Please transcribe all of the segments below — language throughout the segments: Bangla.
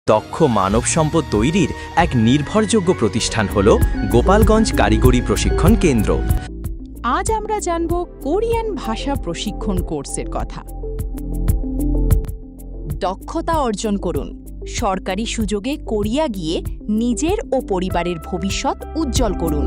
দক্ষ মানব সম্পদ তৈরির এক নির্ভরযোগ্য প্রতিষ্ঠান হল গোপালগঞ্জ কারিগরি প্রশিক্ষণ কেন্দ্র। আজ আমরা জানব কোরিয়ান ভাষা প্রশিক্ষণ কোর্সের কথা। দক্ষতা অর্জন করুন, সরকারি সুযোগে কোরিয়া গিয়ে নিজের ও পরিবারের ভবিষ্যৎ উজ্জ্বল করুন।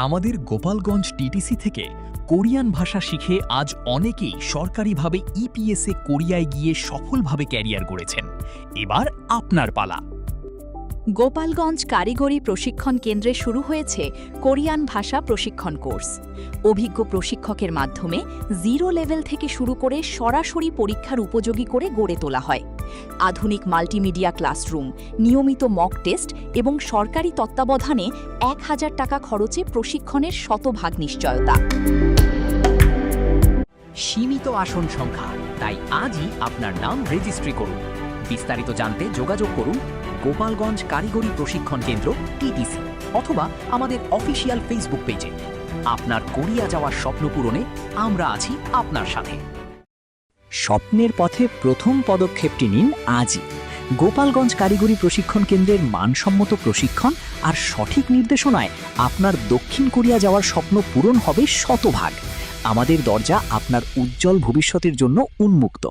আমাদের গোপালগঞ্জ টিটিসি থেকে কোরিয়ান ভাষা শিখে আজ অনেকেই সরকারিভাবে ইপিএসে কোরিয়ায় গিয়ে সফলভাবে ক্যারিয়ার গড়েছেন। এবার আপনার পালা। গোপালগঞ্জ কারিগরি প্রশিক্ষণ কেন্দ্রে শুরু হয়েছে কোরিয়ান ভাষা প্রশিক্ষণ কোর্স। অভিজ্ঞ প্রশিক্ষকের মাধ্যমে জিরো লেভেল থেকে শুরু করে সরাসরি পরীক্ষার উপযোগী করে গড়ে তোলা হয়। আধুনিক মাল্টিমিডিয়া ক্লাসরুম, নিয়মিত মক টেস্ট এবং সরকারি তত্ত্বাবধানে ১,০০০ টাকা খরচে প্রশিক্ষণের শতভাগ নিশ্চয়তা। সীমিত আসন সংখ্যা, তাই আজই আপনার নাম রেজিস্ট্রি করুন। বিস্তারিত জানতে যোগাযোগ করুন গোপালগঞ্জ কারিগরি প্রশিক্ষণ কেন্দ্র টিটিসি অথবা আমাদের অফিসিয়াল ফেসবুক পেজে। আপনার কোরিয়া যাওয়ার স্বপ্ন পূরণে আমরা আছি আপনার সাথে। স্বপ্নের পথে প্রথম পদক্ষেপটি নিন আজই। গোপালগঞ্জ কারিগরি প্রশিক্ষণ কেন্দ্রের মানসম্মত প্রশিক্ষণ আর সঠিক নির্দেশনায় আপনার দক্ষিণ কোরিয়া যাওয়ার স্বপ্ন পূরণ হবে শতভাগ। আমাদের দরজা আপনার উজ্জ্বল ভবিষ্যতের জন্য উন্মুক্ত।